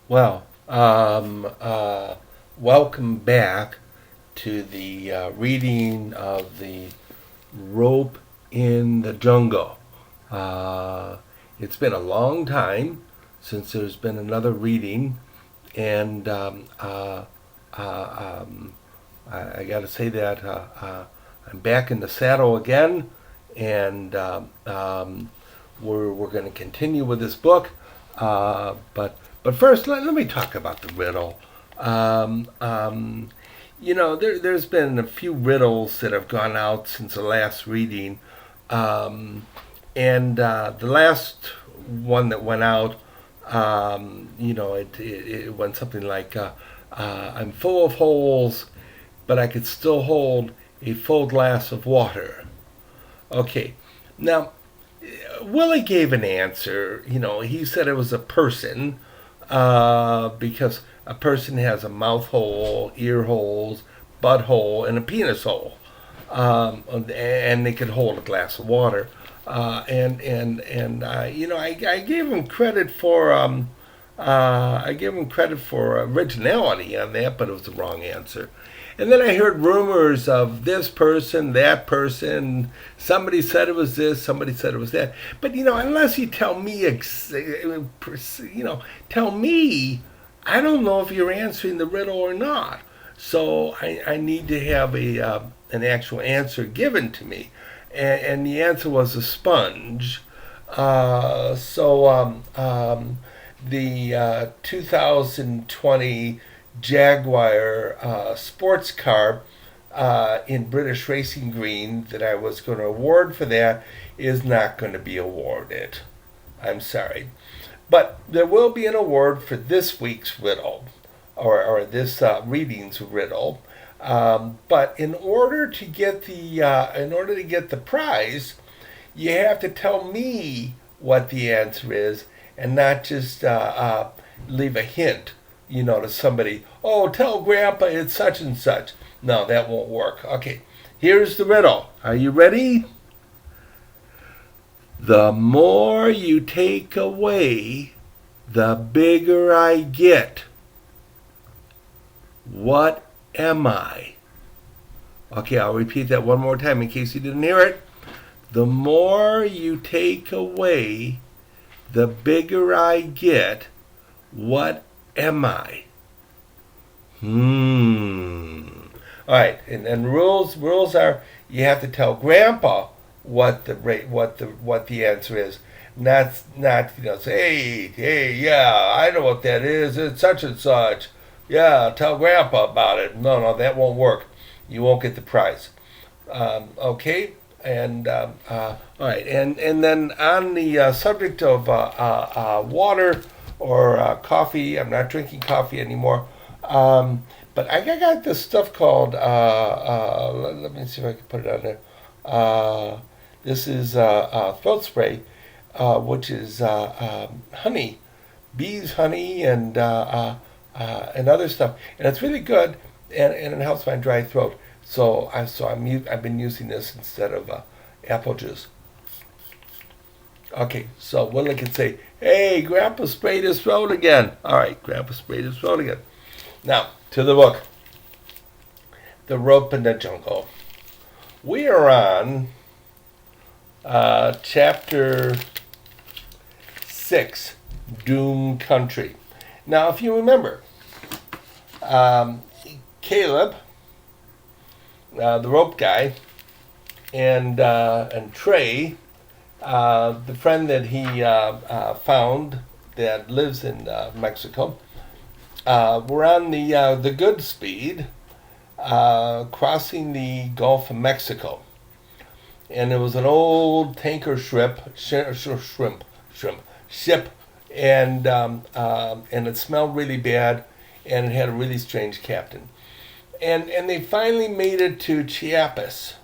Well, welcome back to the reading of the Rope in the Jungle. Uh, it's been a long time since there's been another reading, and I got to say that I'm back in the saddle again, and we're going to continue with this book. But first, let me talk about the riddle. Um, um, there's been a few riddles that have gone out since the last reading, um, and the last one that went out, it went something like, "I'm full of holes, but I could still hold a full glass of water." Okay, now Willie gave an answer. He said it was a person, because a person has a mouth hole, ear holes, butt hole, and a penis hole, and they could hold a glass of water. I gave him credit for originality on that, but it was the wrong answer. And then I heard rumors of this person, that person. Somebody said it was this, somebody said it was that. But unless you tell me, tell me, I don't know if you're answering the riddle or not. So I need to have an actual answer given to me, and the answer was a sponge. The 2020 Jaguar sports car in British Racing Green that I was going to award for that is not going to be awarded. I'm sorry. But there will be an award for this week's riddle, or this reading's riddle. But in order to get the prize, you have to tell me what the answer is, and not just leave a hint, to somebody. Oh, tell Grandpa it's such and such. No, that won't work. Okay, here's the riddle. Are you ready? The more you take away, the bigger I get. What am I? Okay, I'll repeat that one more time in case you didn't hear it. The more you take away, the bigger I get. What am I? All right, and rules are you have to tell Grandpa what the answer is. Not say hey yeah, I know what that is. It's such and such. Yeah, tell Grandpa about it. No, that won't work. You won't get the prize. Okay, and all right, and then on the subject of water or coffee, I'm not drinking coffee anymore. But I got this stuff called. Let me see if I can put it on there. This is throat spray, which is honey, bees honey, and other stuff, and it's really good, and it helps my dry throat. I've been using this instead of apple juice. Okay, so Willie can say, "Hey, Grandpa sprayed his throat again." All right, Grandpa sprayed his throat again. Now to the book, The Rope in the Jungle. We are on chapter 6, Doom Country. Now, if you remember, Caleb, the rope guy, and Trey, the friend that he found that lives in Mexico, were on the Goodspeed, crossing the Gulf of Mexico, and it was an old tanker ship, and it smelled really bad, and it had a really strange captain. And they finally made it to Chiapas,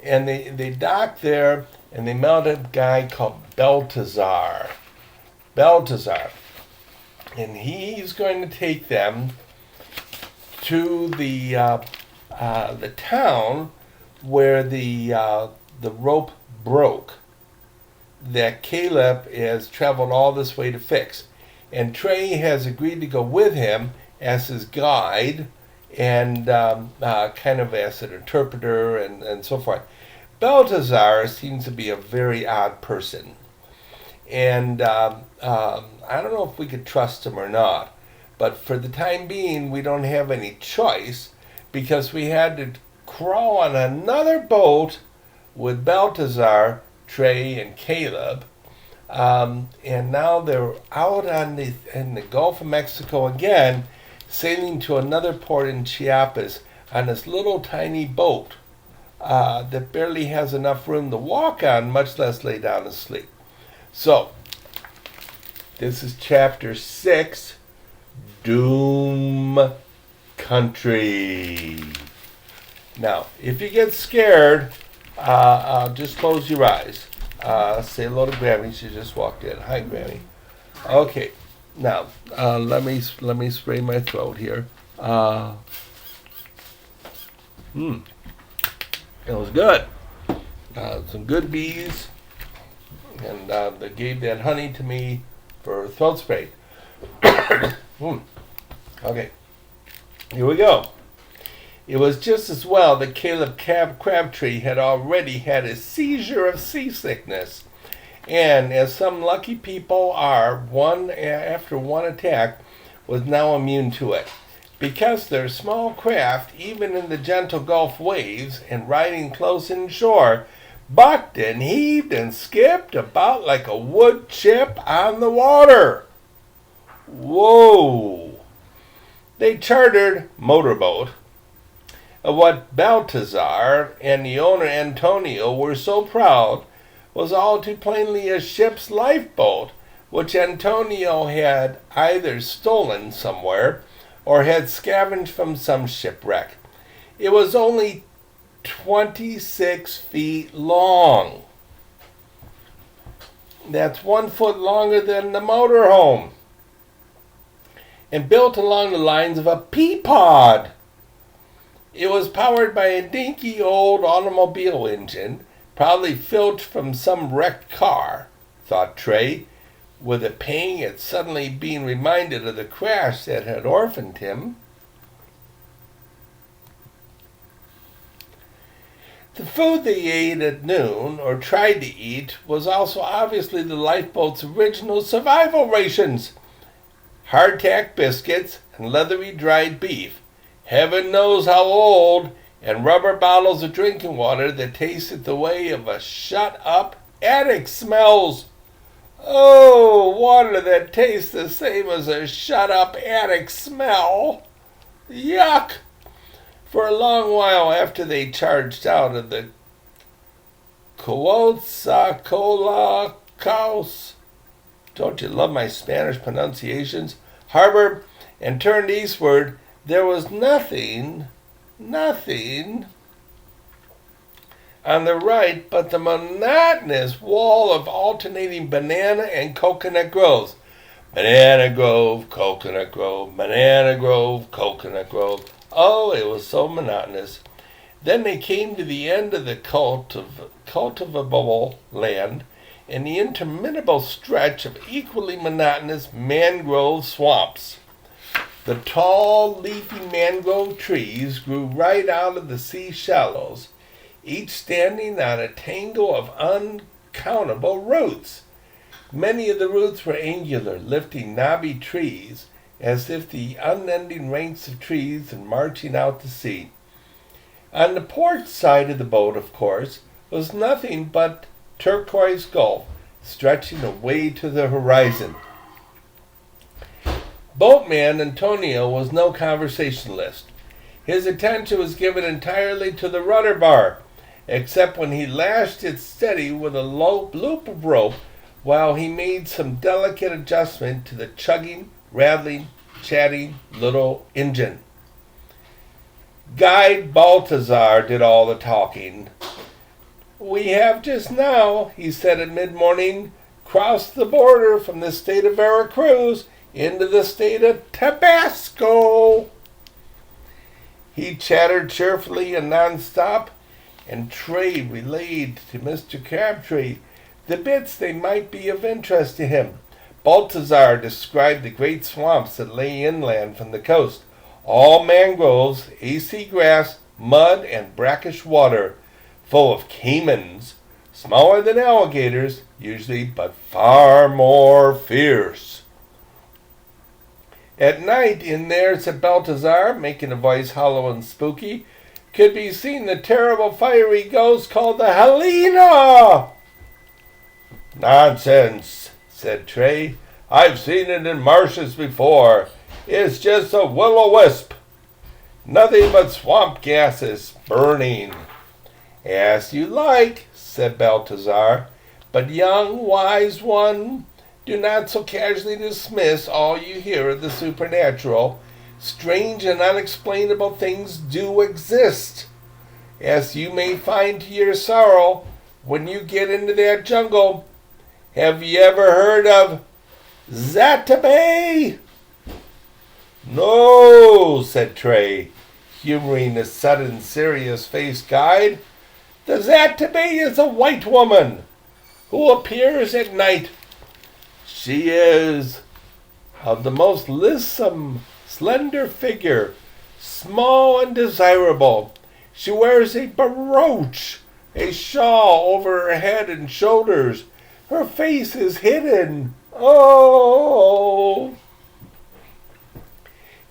and they docked there, and they met a guy called Baltazar, and he's going to take them to the town where the rope broke, that Caleb has traveled all this way to fix. And Trey has agreed to go with him as his guide and kind of as an interpreter and so forth. Balthazar seems to be a very odd person. And I don't know if we could trust him or not. But for the time being, we don't have any choice because we had to crawl on another boat with Balthazar, Trey, and Caleb. And now they're out in the Gulf of Mexico again, sailing to another port in Chiapas on this little tiny boat that barely has enough room to walk on, much less lay down and sleep. So, this is chapter 6, Doom Country. Now, if you get scared, just close your eyes. Say hello to Grammy. She just walked in. Hi, Grammy. Okay. Now, let me spray my throat here. It was good. Some good bees, and they gave that honey to me for throat spray. Okay. Here we go. It was just as well that Caleb Crabtree had already had a seizure of seasickness, and as some lucky people are, one after one attack, was now immune to it. Because their small craft, even in the gentle Gulf waves and riding close inshore, bucked and heaved and skipped about like a wood chip on the water. Whoa! They chartered motorboat. What Balthazar and the owner Antonio were so proud was all too plainly a ship's lifeboat, which Antonio had either stolen somewhere or had scavenged from some shipwreck. It was only 26 feet long. That's 1 foot longer than the motorhome, and built along the lines of a pea pod. It was powered by a dinky old automobile engine, probably filched from some wrecked car, thought Trey, with a pang at suddenly being reminded of the crash that had orphaned him. The food they ate at noon, or tried to eat, was also obviously the lifeboat's original survival rations. Hardtack biscuits and leathery dried beef, heaven knows how old, and rubber bottles of drinking water that tasted the way of a shut-up attic smells. Oh, water that tastes the same as a shut-up attic smell. Yuck! For a long while after they charged out of the Coatzacoalcos, don't you love my Spanish pronunciations, harbor, and turned eastward, there was nothing on the right but the monotonous wall of alternating banana and coconut groves. Banana grove, coconut grove, banana grove, coconut grove. Oh, it was so monotonous. Then they came to the end of the cultivable land and the interminable stretch of equally monotonous mangrove swamps. The tall, leafy mangrove trees grew right out of the sea shallows, each standing on a tangle of uncountable roots. Many of the roots were angular, lifting knobby trees, as if the unending ranks of trees were marching out to sea. On the port side of the boat, of course, was nothing but turquoise gulf, stretching away to the horizon. Boatman Antonio was no conversationalist. His attention was given entirely to the rudder bar, except when he lashed it steady with a loop of rope while he made some delicate adjustment to the chugging, rattling, chatting little engine. Guide Balthazar did all the talking. "We have just now," he said at mid-morning, "crossed the border from the state of Veracruz into the state of Tabasco." He chattered cheerfully and non-stop, and Trey relayed to Mr. Crabtree the bits they might be of interest to him. Balthazar described the great swamps that lay inland from the coast, all mangroves, AC grass, mud, and brackish water, full of caimans, smaller than alligators, usually, but far more fierce. At night, in there, said Balthazar, making a voice hollow and spooky, could be seen the terrible fiery ghost called the Helena. Nonsense, said Tray. I've seen it in marshes before. It's just a will-o'-wisp. Nothing but swamp gases burning. As you like, said Balthazar, but young, wise one, do not so casually dismiss all you hear of the supernatural. Strange and unexplainable things do exist, as you may find to your sorrow when you get into that jungle. Have you ever heard of Zatabe? No, said Tray, humoring the sudden serious-faced guide. The Zatabe is a white woman who appears at night. She is of the most lissome, slender figure, small and desirable. She wears a brooch, a shawl over her head and shoulders. Her face is hidden. Oh!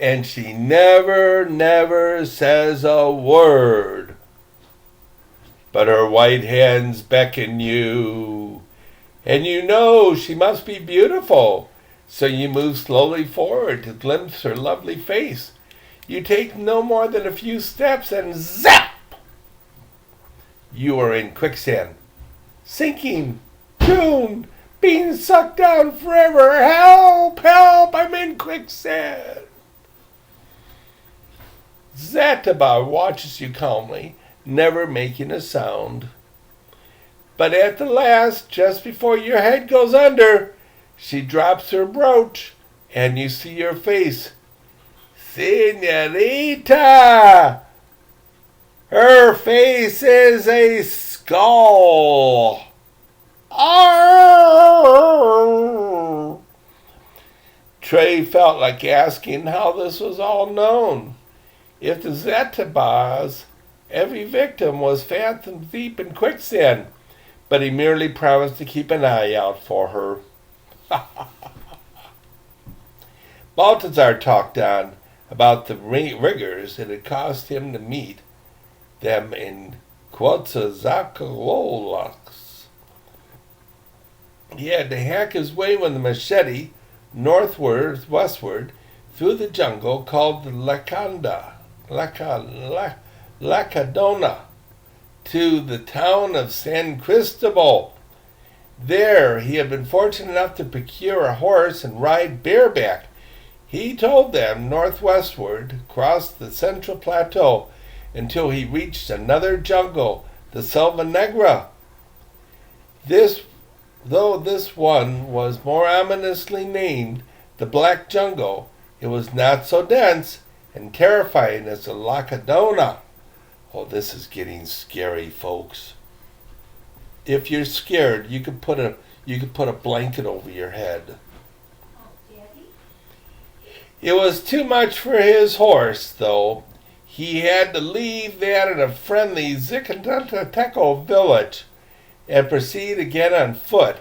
And she never says a word. But her white hands beckon you, and you know she must be beautiful. So you move slowly forward to glimpse her lovely face. You take no more than a few steps and zap! You are in quicksand. Sinking, doomed, being sucked down forever. Help, help, I'm in quicksand. Zataba watches you calmly, never making a sound. But at the last, just before your head goes under, she drops her brooch, and you see your face. Senorita! Her face is a skull. Arr! Tray felt like asking how this was all known. If the Zetabas, every victim was fathom deep in quicksand, but he merely promised to keep an eye out for her. Balthazar talked on about the rigors it had cost him to meet them in Quetzalcoatl. He had to hack his way with a machete westward through the jungle called the Lacadona to the town of San Cristobal. There he had been fortunate enough to procure a horse and ride bareback. He told them northwestward, across the central plateau, until he reached another jungle, the Selva Negra. Though this one was more ominously named the Black Jungle, it was not so dense and terrifying as the Lacadona. Oh, this is getting scary, folks. If you're scared, you could put a blanket over your head. It was too much for his horse, though. He had to leave that in a friendly Zicateco village and proceed again on foot,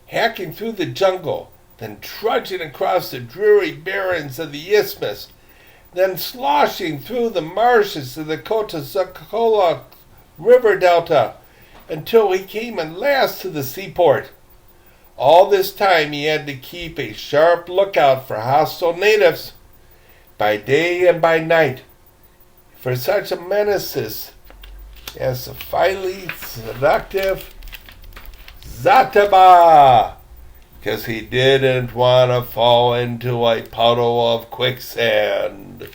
hacking through the jungle, then trudging across the dreary barrens of the isthmus, then sloshing through the marshes of the Cotazacola River Delta, until he came at last to the seaport. All this time he had to keep a sharp lookout for hostile natives, by day and by night, for such a menaces as the highly seductive Zataba, because he didn't want to fall into a puddle of quicksand.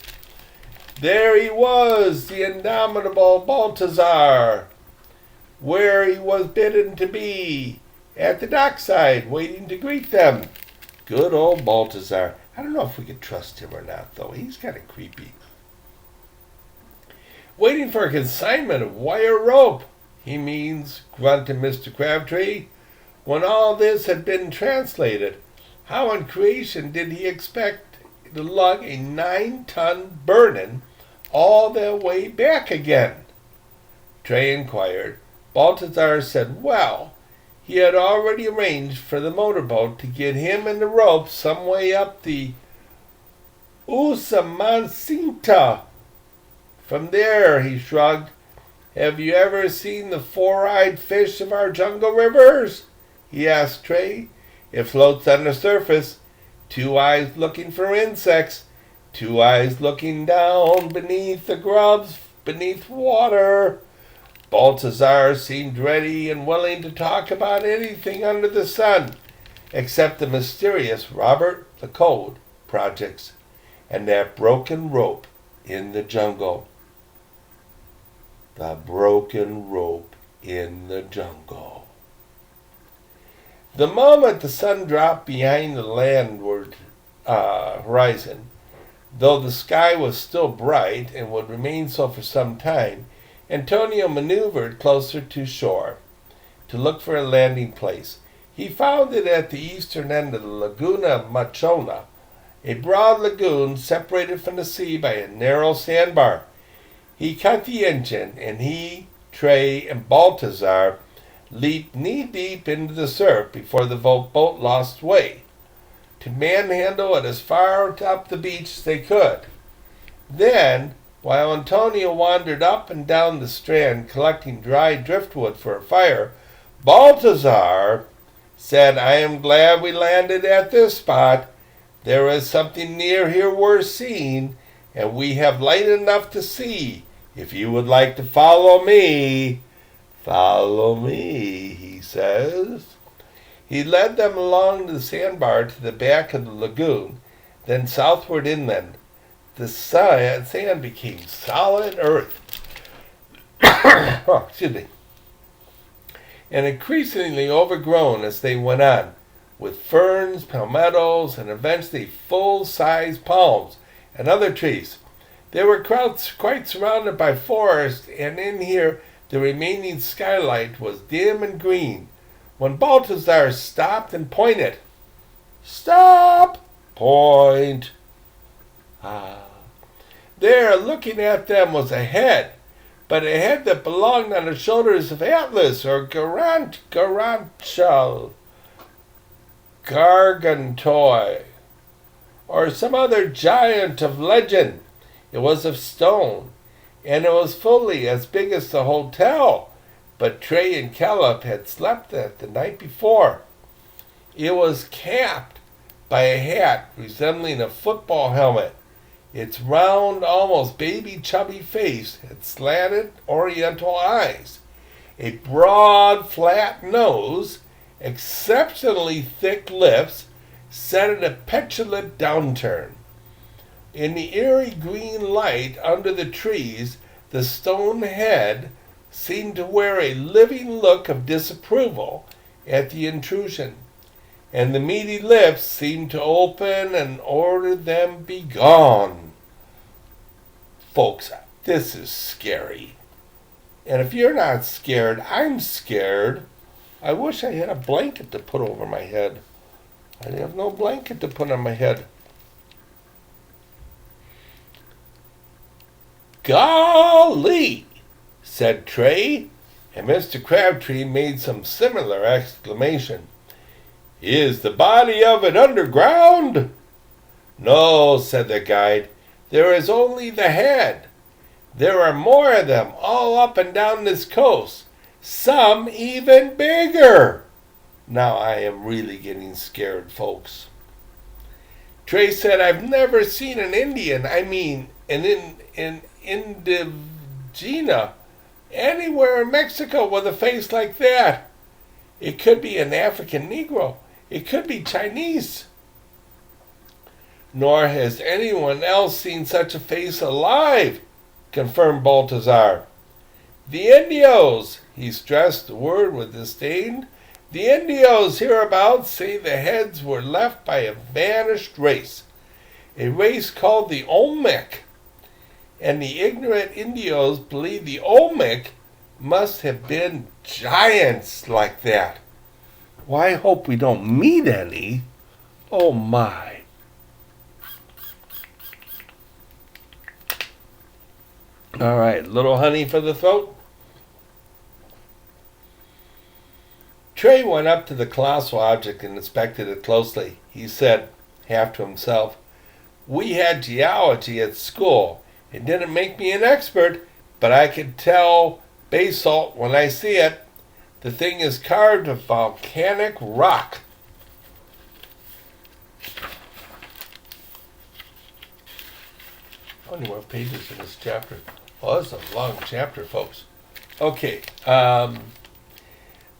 There he was, the indomitable Balthazar, where he was bidden to be, at the dockside, waiting to greet them. Good old Balthazar. I don't know if we could trust him or not, though. He's kind of creepy. Waiting for a consignment of wire rope, he means, grunted Mr. Crabtree. When all this had been translated, How in creation did he expect to lug a 9-ton burden all the way back again? Trey inquired. Baltazar said, well, he had already arranged for the motorboat to get him and the rope some way up the Usumacinta. From there, he shrugged. Have you ever seen the four-eyed fish of our jungle rivers? He asked Trey. It floats on the surface, two eyes looking for insects, two eyes looking down beneath the grubs, beneath water. Baltazar seemed ready and willing to talk about anything under the sun, except the mysterious Robert the Code projects and that broken rope in the jungle. The broken rope in the jungle. The moment the sun dropped behind the landward horizon, though the sky was still bright and would remain so for some time, Antonio maneuvered closer to shore to look for a landing place. He found it at the eastern end of the Laguna Machona, a broad lagoon separated from the sea by a narrow sandbar. He cut the engine, and he, Trey, and Baltazar leaped knee-deep into the surf before the boat lost way, to manhandle it as far up the beach as they could. Then, while Antonio wandered up and down the strand collecting dry driftwood for a fire, Baltazar said, I am glad we landed at this spot. There is something near here worth seeing, and we have light enough to see. If you would like to follow me, follow me, he says. He led them along the sandbar to the back of the lagoon, then southward inland. The sand became solid earth. Excuse me. And increasingly overgrown as they went on, with ferns, palmettos, and eventually full-size palms and other trees. They were quite surrounded by forest, and in here the remaining skylight was dim and green, when Baltazar stopped and pointed. Stop! Point! There, looking at them, was a head, but a head that belonged on the shoulders of Atlas or Garanchal, Gargantua, or some other giant of legend. It was of stone, and it was fully as big as the hotel, but Trey and Caleb had slept at the night before. It was capped by a hat resembling a football helmet. Its round, almost baby chubby face had slanted oriental eyes, a broad, flat nose, exceptionally thick lips, set in a petulant downturn. In the eerie green light under the trees, the stone head seemed to wear a living look of disapproval at the intrusion, and the meaty lips seemed to open and order them begone. Folks, this is scary. And if you're not scared, I'm scared. I wish I had a blanket to put over my head. I have no blanket to put on my head. Golly, said Trey, and Mr. Crabtree made some similar exclamation. Is the body of it underground? No, said the guide. There is only the head. There are more of them all up and down this coast, some even bigger. Now I am really getting scared, folks. Trey said, I've never seen an Indian, an indigena, anywhere in Mexico with a face like that. It could be an African Negro. It could be Chinese. Nor has anyone else seen such a face alive, confirmed Baltazar. The Indios, he stressed the word with disdain. The Indios hereabouts say the heads were left by a vanished race, a race called the Olmec. And the ignorant Indios believe the Olmec must have been giants like that. Well, I hope we don't meet any. Oh my. All right, little honey for the throat. Trey went up to the colossal object and inspected it closely. He said, half to himself, "We had geology at school. It didn't make me an expert, but I could tell basalt when I see it. The thing is carved of volcanic rock." How many more pages in this chapter? Oh, this is a long chapter, folks. Okay.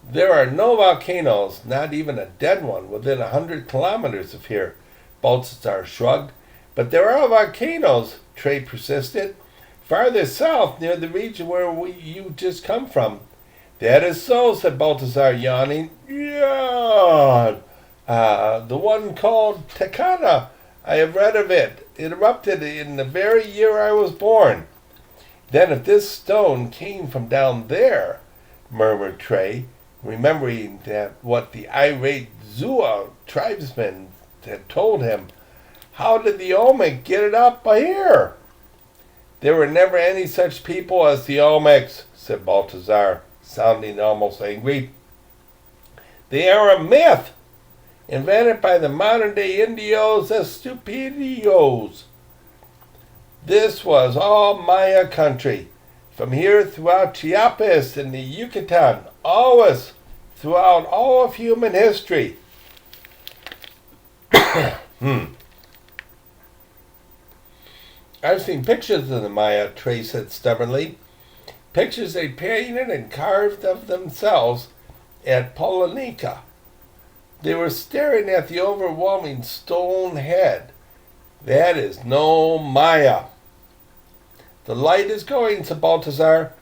There are no volcanoes, not even a dead one, within 100 kilometers of here, Balthazar shrugged. "But there are volcanoes," Trey persisted, "farther south, near the region where you just come from." "That is so," said Balthazar, yawning. "Yawn! The one called Takata. I have read of it. It erupted in the very year I was born." "Then if this stone came from down there," murmured Trey, remembering that what the irate Zua tribesmen had told him, "how did the Olmec get it up here?" "There were never any such people as the Olmecs," said Balthazar, sounding almost angry. "They are a myth, invented by the modern-day Indios as stupidios. This was all Maya country. From here throughout Chiapas and the Yucatan, always, throughout all of human history." "I've seen pictures of the Maya," Trey said stubbornly. "Pictures they painted and carved of themselves at Polonica. They were staring at the overwhelming stone head. That is no Maya." "The light is going," said Balthazar.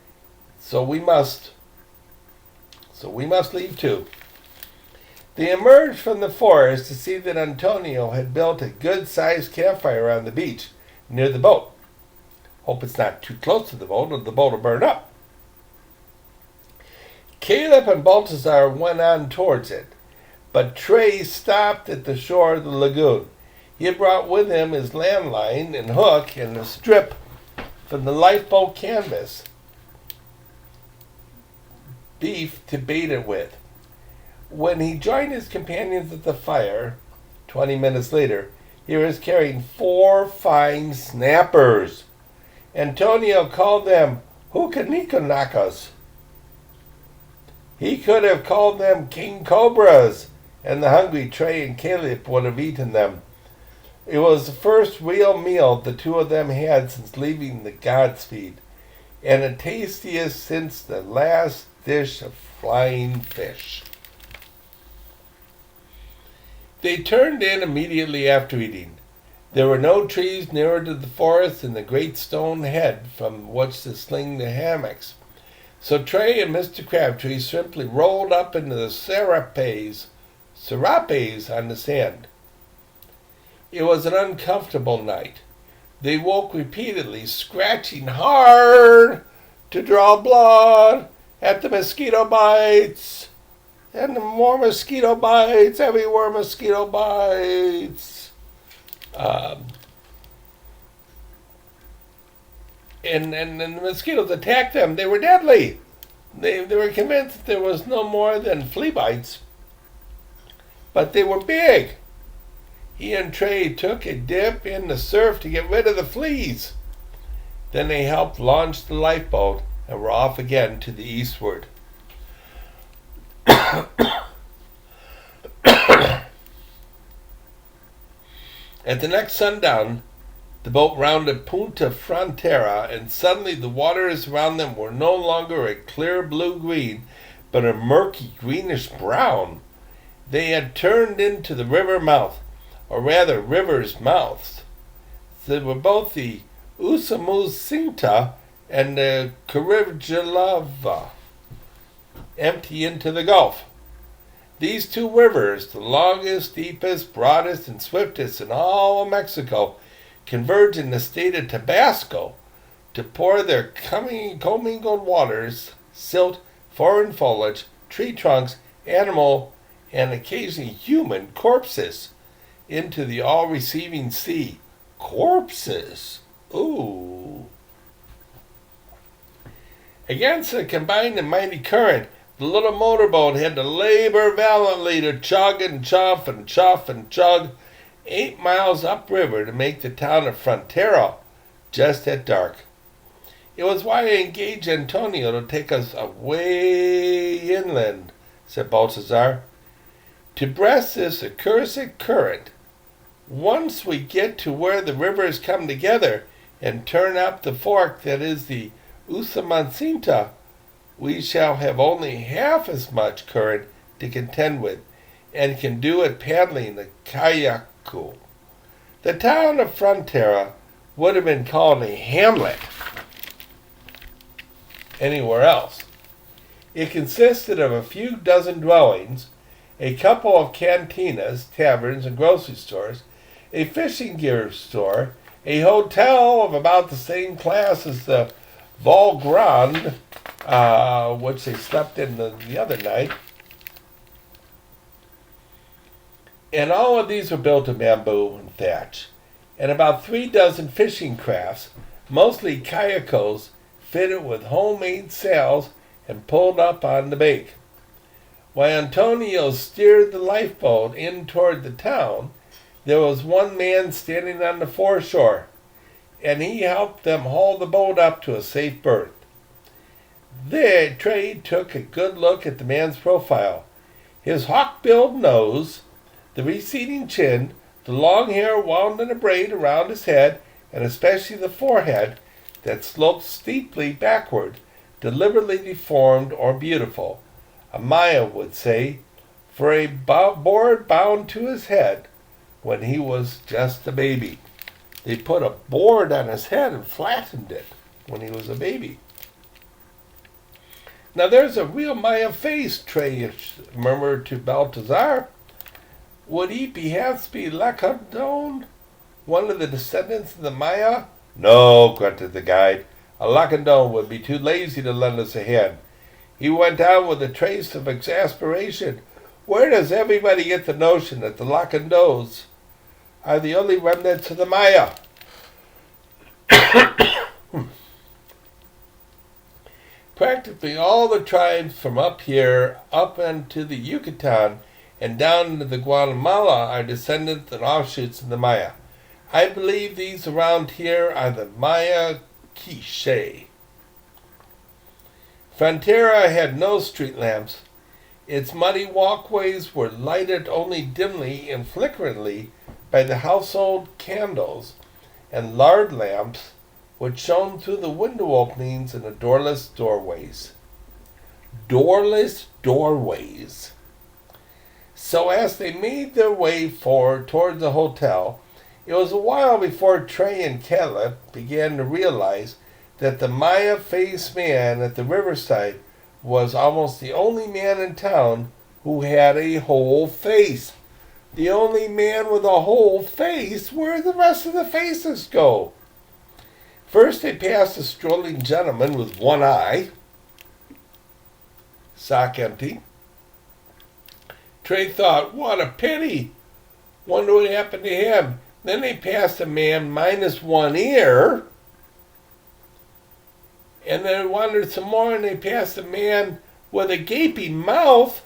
So we must leave too." They emerged from the forest to see that Antonio had built a good-sized campfire on the beach near the boat. "Hope it's not too close to the boat or the boat will burn up." Caleb and Balthazar went on towards it, but Trey stopped at the shore of the lagoon. He had brought with him his landline and hook and a strip from the lifeboat canvas beef to bait it with. When he joined his companions at the fire, 20 minutes later, he was carrying 4 fine snappers. Antonio called them hukanikonakas. He could have called them king cobras, and the hungry Trey and Caleb would have eaten them. It was the first real meal the two of them had since leaving the Godspeed, and the tastiest since the last dish of flying fish. They turned in immediately after eating. There were no trees nearer to the forest than the great stone head from which to sling the hammocks. So Trey and Mr. Crabtree simply rolled up into the serapes on the sand. It was an uncomfortable night. They woke repeatedly, scratching hard to draw blood at the mosquito bites. And more mosquito bites, everywhere mosquito bites. And the mosquitoes attacked them. They were deadly. They were convinced that there was no more than flea bites. But they were big. He and Trey took a dip in the surf to get rid of the fleas. Then they helped launch the lifeboat and were off again to the eastward. At the next sundown, the boat rounded Punta Frontera, and suddenly the waters around them were no longer a clear blue-green, but a murky greenish-brown. They had turned into the river mouth, or rather rivers' mouths. They were both the Usamusinta and the Caribjalava, empty into the Gulf. These two rivers, the longest, deepest, broadest, and swiftest in all of Mexico, converge in the state of Tabasco to pour their commingled waters, silt, foreign foliage, tree trunks, animal, and occasionally human corpses into the all-receiving sea. Corpses. Ooh. Against the combined and mighty current, the little motorboat had to labor valiantly to chug and chuff and chuff and chug 8 miles upriver to make the town of Frontera just at dark. It was why I engaged Antonio to take us away inland, said Baltazar. To breast this accursed current, once we get to where the rivers come together and turn up the fork that is the Usumacinta, we shall have only half as much current to contend with, and can do it paddling the Cayacu. The town of Frontera would have been called a hamlet anywhere else. It consisted of a few dozen dwellings, a couple of cantinas, taverns, and grocery stores, a fishing gear store, a hotel of about the same class as the Val Grande, which they slept in the other night. And all of these were built of bamboo and thatch, and about 3 dozen fishing crafts, mostly kayakos, fitted with homemade sails and pulled up on the bank. While Antonio steered the lifeboat in toward the town, there was one man standing on the foreshore, and he helped them haul the boat up to a safe berth. There, Trey took a good look at the man's profile. His hawk-billed nose, the receding chin, the long hair wound in a braid around his head, and especially the forehead that sloped steeply backward, deliberately deformed or beautiful, a Maya would say, for a board bound to his head when he was just a baby. They put a board on his head and flattened it when he was a baby. Now there's a real Maya face, Trey murmured to Baltazar. Would he perhaps be Lacandon, one of the descendants of the Maya? No, grunted the guide. A Lacandon would be too lazy to lend us a hand. He went on with a trace of exasperation. Where does everybody get the notion that the Lacandons are the only remnants of the Maya? Practically all the tribes from up here, up into the Yucatan, and down into the Guatemala are descendants and offshoots of the Maya. I believe these around here are the Maya Quiche. Frontera had no street lamps. Its muddy walkways were lighted only dimly and flickeringly by the household candles and lard lamps which shone through the window openings in the doorless doorways. Doorless doorways. So as they made their way toward the hotel, it was a while before Trey and Caleb began to realize that the Maya-faced man at the riverside was almost the only man in town who had a whole face. The only man with a whole face. Where did the rest of the faces go? First they passed a strolling gentleman with one eye, sock empty. Trey thought, what a pity. Wonder what happened to him. Then they passed a man minus one ear. And then they wandered some more and they passed a man with a gaping mouth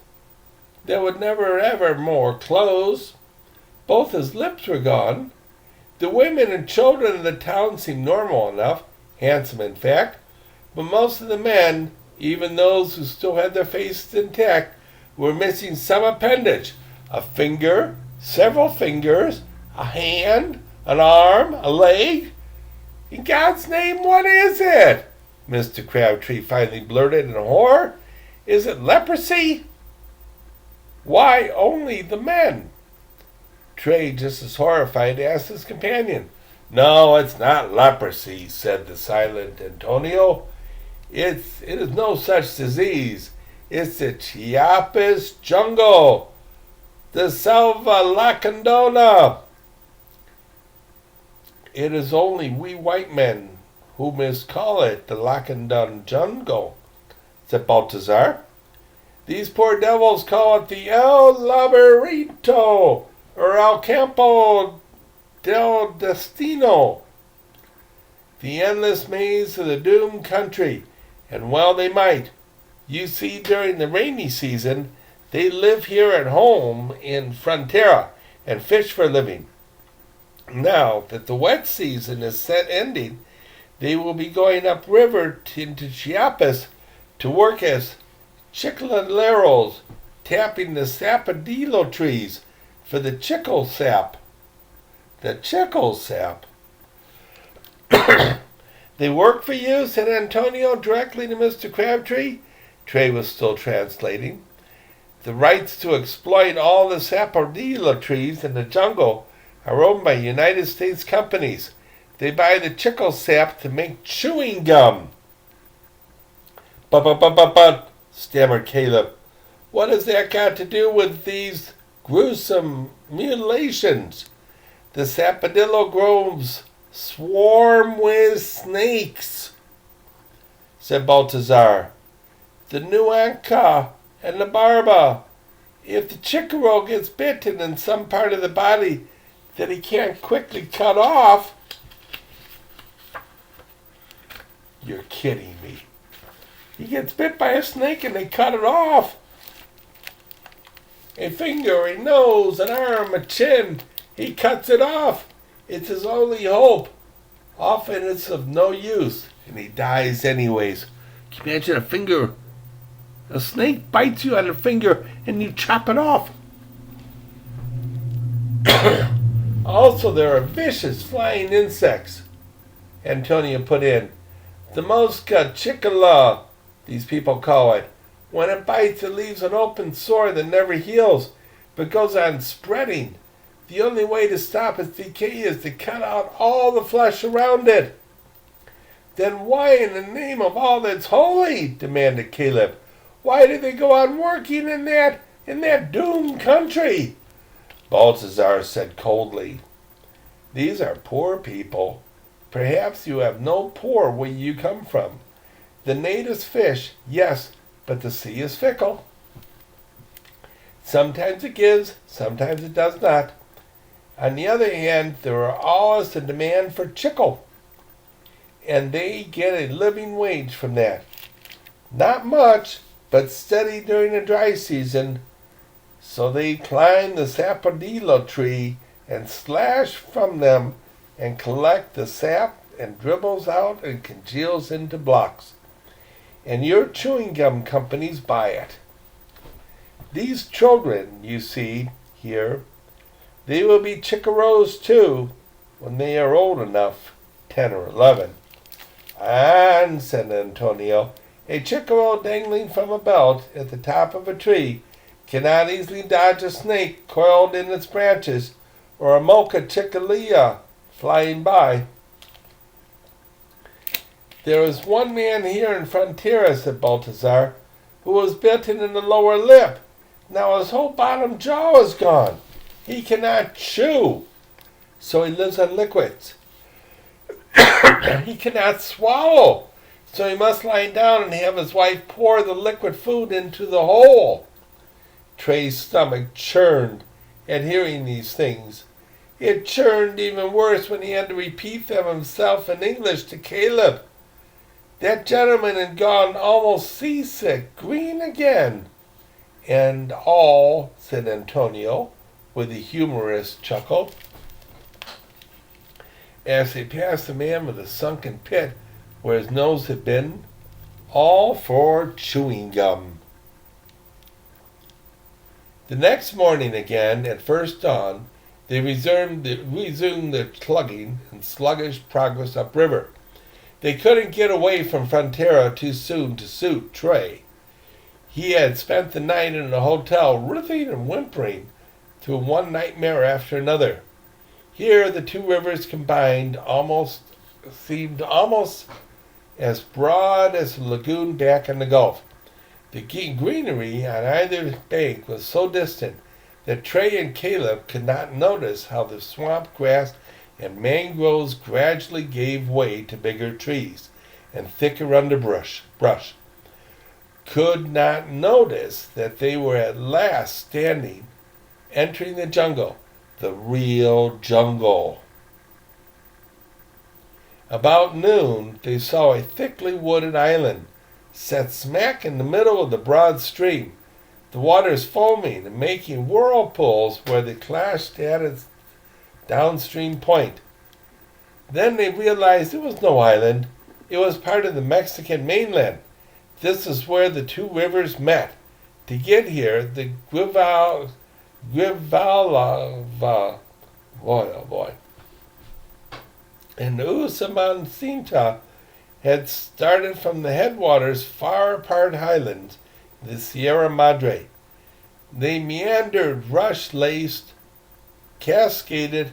that would never ever more close. Both his lips were gone. The women and children of the town seemed normal enough, handsome in fact, but most of the men, even those who still had their faces intact, were missing some appendage, a finger, several fingers, a hand, an arm, a leg. In God's name, what is it? Mr. Crabtree finally blurted in horror. Is it leprosy? Why only the men? Trey, just as horrified, asked his companion. No, it's not leprosy, said the silent Antonio. It is no such disease. It's the Chiapas jungle, the Selva Lacandona. It is only we white men who miscall it the Lacandon jungle, said Baltazar. These poor devils call it the El Laberito. or El Campo del Destino, the endless maze of the doomed country. And well they might. You see, during the rainy season, they live here at home in Frontera and fish for a living. Now that the wet season is set ending, they will be going upriver into Chiapas to work as chicladeros, tapping the sapodillo trees for the chicle sap. The chicle sap. They work for you, said Antonio directly to Mr. Crabtree. Trey was still translating. The rights to exploit all the sapodillo trees in the jungle are owned by United States companies. They buy the chicle sap to make chewing gum. But, stammered Caleb. What has that got to do with these gruesome mutilations? The sapodillo groves swarm with snakes, said Baltazar. The Nuanca and the Barba. If the chicaro gets bitten in some part of the body that he can't quickly cut off... You're kidding me. He gets bit by a snake and they cut it off. A finger, a nose, an arm, a chin. He cuts it off. It's his only hope. Often it's of no use, and he dies anyways. Can you imagine a finger? A snake bites you on the finger, and you chop it off. Also, there are vicious flying insects, Antonio put in. The mosca chicola, these people call it. When it bites, it leaves an open sore that never heals, but goes on spreading. The only way to stop its decay is to cut out all the flesh around it. Then why in the name of all that's holy, demanded Caleb, why do they go on working in that doomed country? Balthazar said coldly, these are poor people. Perhaps you have no poor where you come from. The natives fish, yes, but the sea is fickle. Sometimes it gives, sometimes it does not. On the other hand, there are always a demand for chicle, and they get a living wage from that. Not much, but steady during the dry season. So they climb the sapodillo tree and slash from them and collect the sap and dribbles out and congeals into blocks. And your chewing gum companies buy it. These children, you see here, they will be chicaros too when they are old enough, 10 or 11. And, said Antonio, a chicaro dangling from a belt at the top of a tree cannot easily dodge a snake coiled in its branches or a mocha chicalilla flying by. There is one man here in Frontera, said Baltazar, who was bitten in the lower lip. Now his whole bottom jaw is gone. He cannot chew, so he lives on liquids. He cannot swallow, so he must lie down and have his wife pour the liquid food into the hole. Trey's stomach churned at hearing these things. It churned even worse when he had to repeat them himself in English to Caleb. That gentleman had gone almost seasick, green again. And all, said Antonio, with a humorous chuckle, as they passed the man with a sunken pit where his nose had been, all for chewing gum. The next morning again, at first dawn, they resumed their clugging and sluggish progress upriver. They couldn't get away from Frontera too soon to suit Trey. He had spent the night in a hotel, writhing and whimpering through one nightmare after another. Here the two rivers combined seemed almost as broad as the lagoon back in the Gulf. The greenery on either bank was so distant that Trey and Caleb could not notice how the swamp grass and mangroves gradually gave way to bigger trees and thicker underbrush. Could not notice that they were at last entering the jungle, the real jungle. About noon, they saw a thickly wooded island set smack in the middle of the broad stream. The waters foaming and making whirlpools where they clashed at its downstream point. Then they realized it was no island. It was part of the Mexican mainland. This is where the two rivers met. To get here, the Grivalva, boy oh boy, and the Usumacinta had started from the headwaters far apart highlands, the Sierra Madre. They meandered, rush-laced, cascaded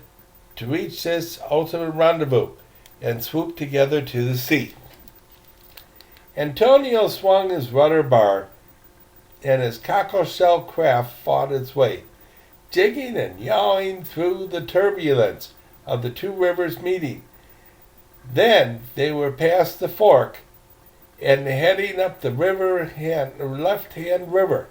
to reach this ultimate rendezvous and swooped together to the sea. Antonio swung his rudder bar, and his cockle-shell craft fought its way, jigging and yawing through the turbulence of the two rivers meeting. Then they were past the fork and heading up the left-hand river.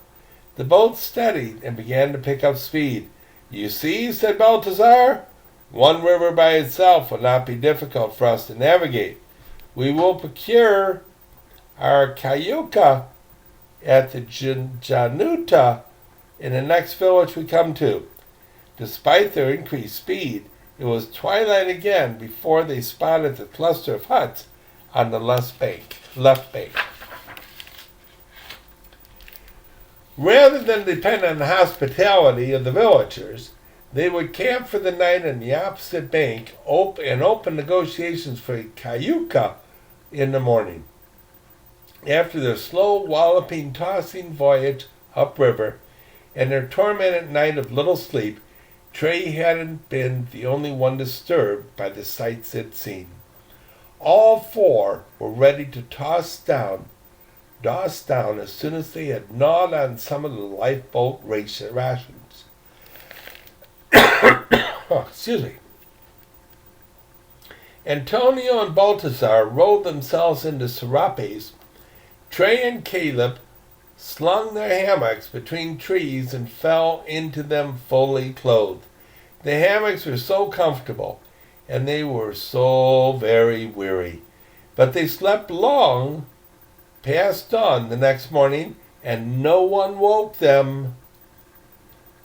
The boat steadied and began to pick up speed. "You see," said Baltazar, "one river by itself will not be difficult for us to navigate. We will procure our cayuca at the Januta in the next village we come to." Despite their increased speed, it was twilight again before they spotted the cluster of huts on the left bank. Rather than depend on the hospitality of the villagers, they would camp for the night on the opposite bank and open negotiations for a cayuca in the morning. After their slow, walloping, tossing voyage upriver and their tormented night of little sleep, Trey hadn't been the only one disturbed by the sights they'd seen. All four were ready to doss down as soon as they had gnawed on some of the lifeboat rations. Excuse me. Antonio and Baltazar rolled themselves into serapes. Trey and Caleb slung their hammocks between trees and fell into them fully clothed. The hammocks were so comfortable, and they were so very weary. But they slept long past dawn the next morning, and no one woke them.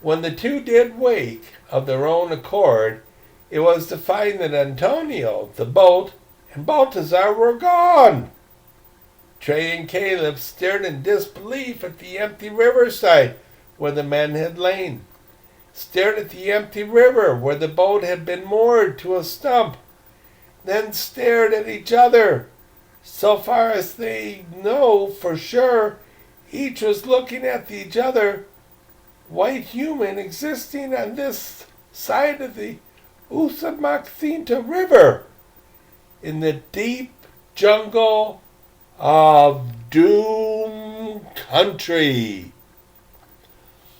When the two did wake of their own accord, it was to find that Antonio, the boat, and Baltazar were gone. Trey and Caleb stared in disbelief at the empty riverside where the men had lain, stared at the empty river where the boat had been moored to a stump, then stared at each other. So far as they know for sure, each was looking at each other, white human existing on this side of the Usumacinta River, in the deep jungle of Doom Country.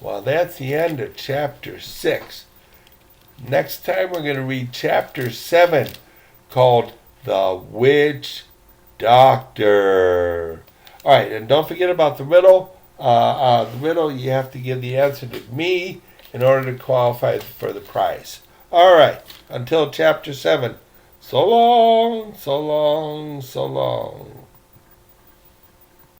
Well, that's the end of chapter 6. Next time we're going to read chapter 7, called The Witch Doctor. All right, and don't forget about the riddle. The riddle, you have to give the answer to me in order to qualify for the prize. All right, until chapter 7. So long, so long, so long.